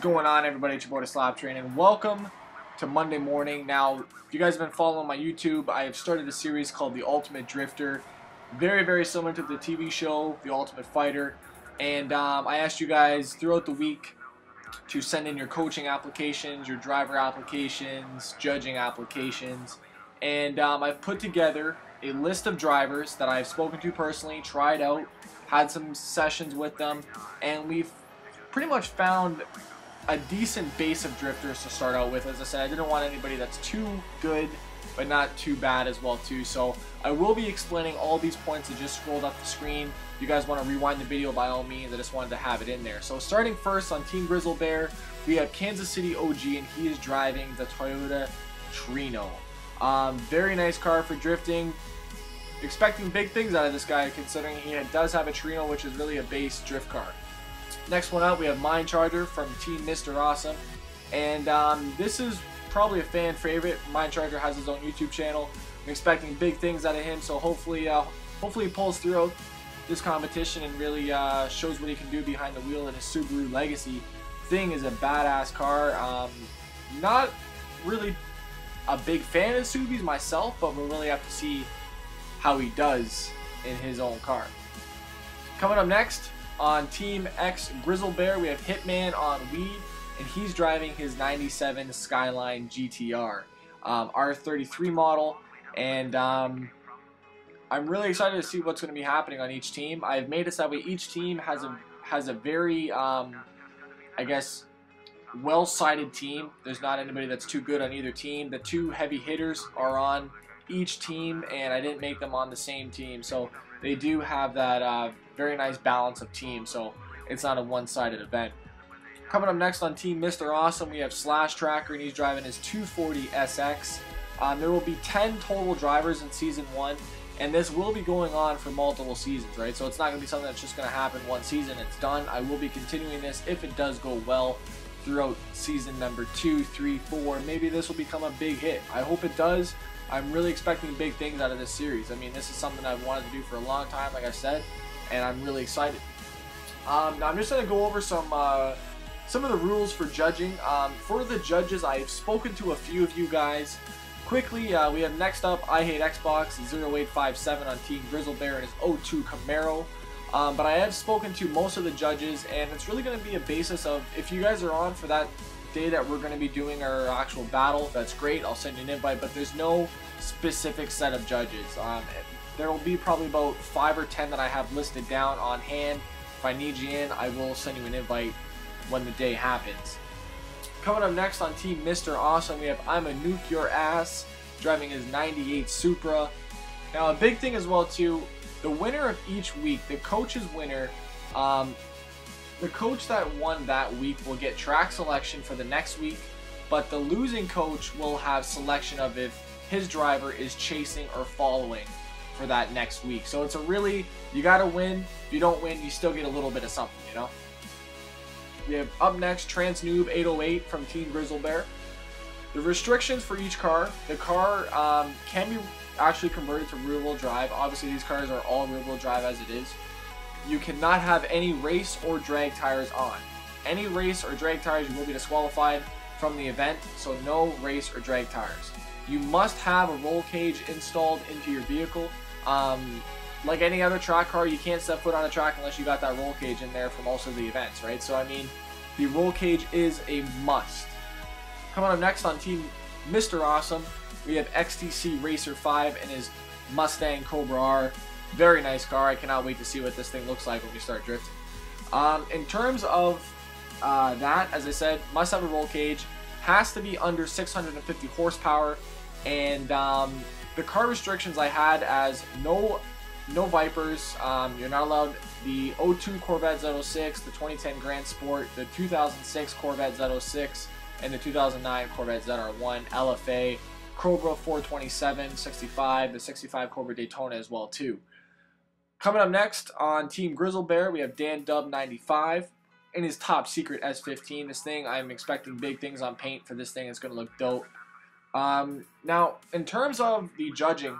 going on, everybody? It's your boy, the SLAP Train, and welcome to Monday morning. Now, if you guys have been following my YouTube, I have started a series called The Ultimate Drifter. Very, very similar to the TV show, The Ultimate Fighter. And I asked you guys throughout the week to send in your coaching applications, your driver applications, judging applications. And I've put together a list of drivers that I've spoken to personally, tried out, had some sessions with them, and we've pretty much found a decent base of drifters to start out with. As I said, I didn't want anybody that's too good but not too bad as well too. So I will be explaining all these points that just scrolled up the screen. If you guys want to rewind the video, by all means, I just wanted to have it in there. So starting first on Team Grizzleh Bear, we have Kansas City OG, and he is driving the Toyota Trueno. Very nice car for drifting. Expecting big things out of this guy, considering he does have a Trueno, which is really a base drift car. Next one up, we have MindCharger from Team Mr. Awesome, and this is probably a fan favorite. MindCharger has his own YouTube channel. I'm expecting big things out of him, so hopefully he pulls through this competition and really shows what he can do behind the wheel in his Subaru Legacy. Thing is a badass car. Not really a big fan of Svbis myself, but we'll really have to see how he does in his own car. Coming up next, on Team xGrizzleh Bear, we have HitmanOnWeed, and he's driving his 97 Skyline GTR, R33 model, and I'm really excited to see what's going to be happening on each team. I've made it so that way each team has a very, I guess, well-sided team. There's not anybody that's too good on either team. The two heavy hitters are on each team, and I didn't make them on the same team, so they do have that very nice balance of teams, so it's not a one-sided event. Coming up next on Team Mr. Awesome, we have SLAPTrain, and he's driving his 240 SX. There will be 10 total drivers in Season 1, and this will be going on for multiple seasons, right? So it's not going to be something that's just going to happen one season, it's done. I will be continuing this if it does go well throughout Season number 2, 3, 4. Maybe this will become a big hit. I hope it does. I'm really expecting big things out of this series. I mean, this is something I've wanted to do for a long time, like I said, and I'm really excited. Now I'm just going to go over some of the rules for judging. For the judges, I've spoken to a few of you guys. Quickly, we have next up I Hate Xbox 0857 on Team Grizzleh Bear and his 02 Comaro. But I have spoken to most of the judges, and it's really going to be a basis of, if you guys are on for that day that we're going to be doing our actual battle, that's great, I'll send you an invite, but there's no specific set of judges. There will be probably about 5 or 10 that I have listed down on hand. If I need you in, I will send you an invite when the day happens. Coming up next on Team Mr. Awesome, we have I'm a Nuke Your Ass, driving his 98 Supra. Now a big thing as well too, the winner of each week, the coach's winner, the coach that won that week will get track selection for the next week, but the losing coach will have selection of if his driver is chasing or following for that next week. So it's a really, you gotta win. If you don't win, you still get a little bit of something, you know? We have up next Trance Noob 808 from Team Grizzleh Bear. The restrictions for each car, the car can be actually converted to rear-wheel drive. Obviously these cars are all rear-wheel drive as it is. You cannot have any race or drag tires on. Any race or drag tires, you will be disqualified from the event, so no race or drag tires. You must have a roll cage installed into your vehicle. Like any other track car, you can't set foot on a track unless you got that roll cage in there for most of the events, right? So I mean, the roll cage is a must. Coming up next on Team Mr. Awesome, we have XTC Racer 5 and his Mustang Cobra R. Very nice car. I cannot wait to see what this thing looks like when we start drifting. In terms of that, as I said, must have a roll cage, has to be under 650 horsepower, and the car restrictions I had as no Vipers. You're not allowed the 02 Corvette Z06, the 2010 Grand Sport, the 2006 Corvette Z06, and the 2009 Corvette ZR1, LFA, Cobra 427, 65, the 65 Cobra Daytona as well too. Coming up next on Team Grizzleh Bear, we have Dan Dub 95 in his top secret S15. This thing, I'm expecting big things on paint for this thing. It's going to look dope. Now, in terms of the judging,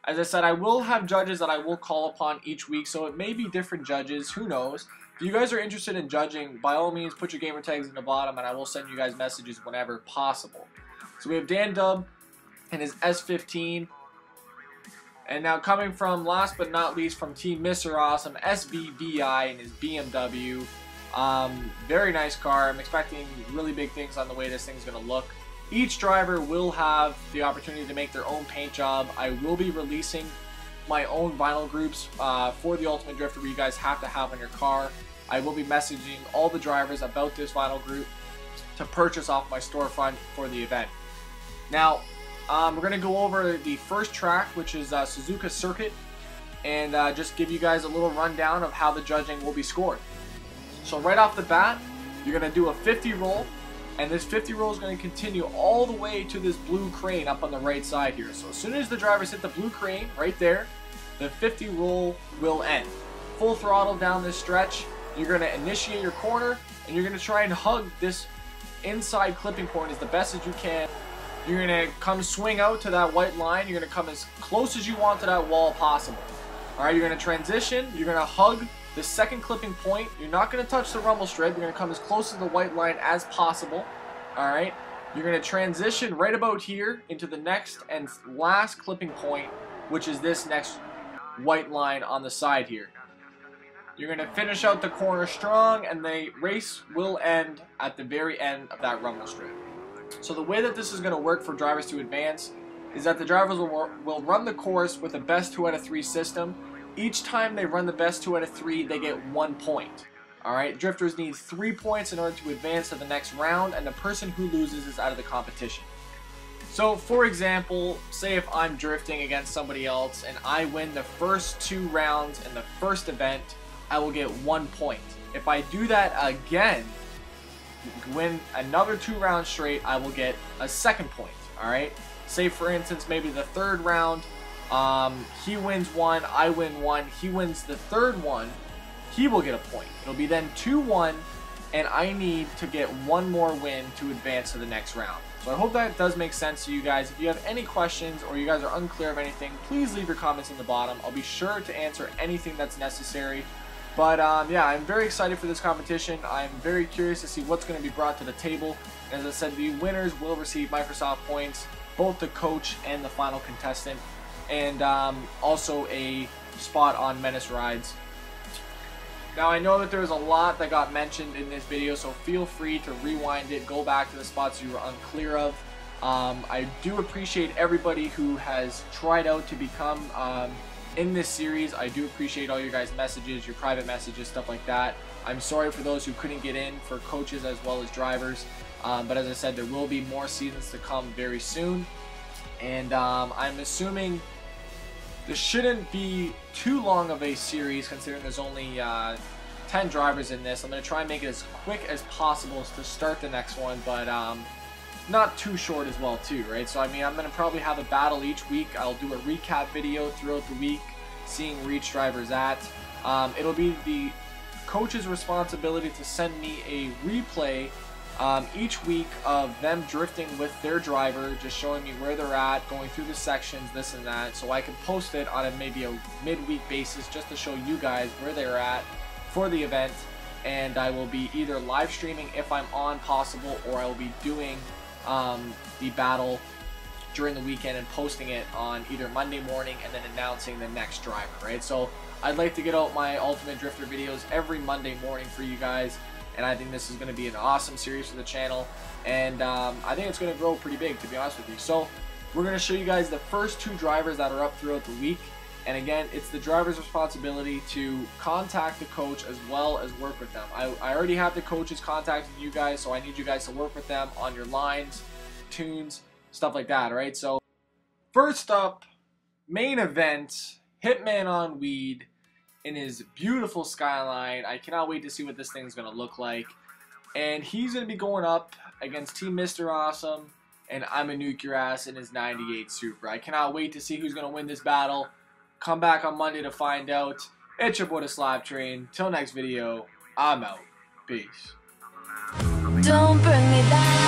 as I said, I will have judges that I will call upon each week, so it may be different judges, who knows. if you guys are interested in judging, by all means put your gamer tags in the bottom and I will send you guys messages whenever possible. So we have Dan Dub and his S15. And now coming from, last but not least, from Team Mr. Awesome, Svbi and his BMW. Very nice car. I'm expecting really big things on the way this thing's going to look. Each driver will have the opportunity to make their own paint job. I will be releasing my own vinyl groups for the Ultimate Drifter where you guys have to have on your car. I will be messaging all the drivers about this vinyl group to purchase off my storefront for the event. Now, we're going to go over the first track, which is Suzuka Circuit, and just give you guys a little rundown of how the judging will be scored. So right off the bat, you're going to do a 50 roll, and this 50 roll is going to continue all the way to this blue crane up on the right side here. So as soon as the drivers hit the blue crane right there, the 50 roll will end. Full throttle down this stretch. You're going to initiate your corner, and you're going to try and hug this inside clipping point as the best as you can. You're going to come swing out to that white line. You're going to come as close as you want to that wall possible. Alright, you're going to transition. You're going to hug the second clipping point. You're not going to touch the rumble strip. You're going to come as close to the white line as possible. Alright, you're going to transition right about here into the next and last clipping point, which is this next white line on the side here. You're going to finish out the corner strong, and the race will end at the very end of that rumble strip. So the way that this is going to work for drivers to advance is that the drivers will run the course with a best 2 out of 3 system. Each time they run the best 2 out of 3, they get 1 point. Alright, drifters need 3 points in order to advance to the next round, and the person who loses is out of the competition. So for example, say if I'm drifting against somebody else and I win the first 2 rounds in the first event, I will get 1 point. If I do that again, win another 2 rounds straight, I will get a 2nd point. Alright, say for instance maybe the 3rd round, he wins 1, I win 1, he wins the 3rd one, he will get a point. It'll be then 2-1, and I need to get 1 more win to advance to the next round. So I hope that does make sense to you guys. If you have any questions or you guys are unclear of anything, please leave your comments in the bottom. I'll be sure to answer anything that's necessary. But yeah, I'm very excited for this competition. I'm very curious to see what's going to be brought to the table. As I said, the winners will receive Microsoft points, both the coach and the final contestant, and also a spot on Menace Rides. Now I know that there was a lot that got mentioned in this video, so feel free to rewind it, go back to the spots you were unclear of. I do appreciate everybody who has tried out to become in this series. I do appreciate all your guys' messages, your private messages, stuff like that. I'm sorry for those who couldn't get in, for coaches as well as drivers. But as I said, there will be more seasons to come very soon. And I'm assuming this shouldn't be too long of a series, considering there's only 10 drivers in this. I'm going to try and make it as quick as possible to start the next one, but not too short as well too, right? So I mean, I'm going to probably have a battle each week. I'll do a recap video throughout the week, seeing where each driver's at. It'll be the coach's responsibility to send me a replay each week of them drifting with their driver, just showing me where they're at, going through the sections, this and that, so I can post it on maybe a midweek basis just to show you guys where they're at for the event. And I will be either live streaming if I'm on possible, or I will be doing the battle during the weekend and posting it on either Monday morning and then announcing the next driver, right? So I'd like to get out my Ultimate Drifter videos every Monday morning for you guys, and I think this is going to be an awesome series for the channel, and I think it's going to grow pretty big, to be honest with you. So we're going to show you guys the first 2 drivers that are up throughout the week, and again, it's the driver's responsibility to contact the coach as well as work with them. I already have the coaches contacting you guys, so I need you guys to work with them on your lines, tunes, stuff like that, alright? So first up, main event, HitmanOnWeed in his beautiful Skyline. I cannot wait to see what this thing's going to look like. And he's going to be going up against Team Mr. Awesome and I'm a Nuke Your Ass in his 98 Supra. I cannot wait to see who's going to win this battle. Come back on Monday to find out. It's your boy the Slap Train. Till next video, I'm out. Peace. Don't bring me down.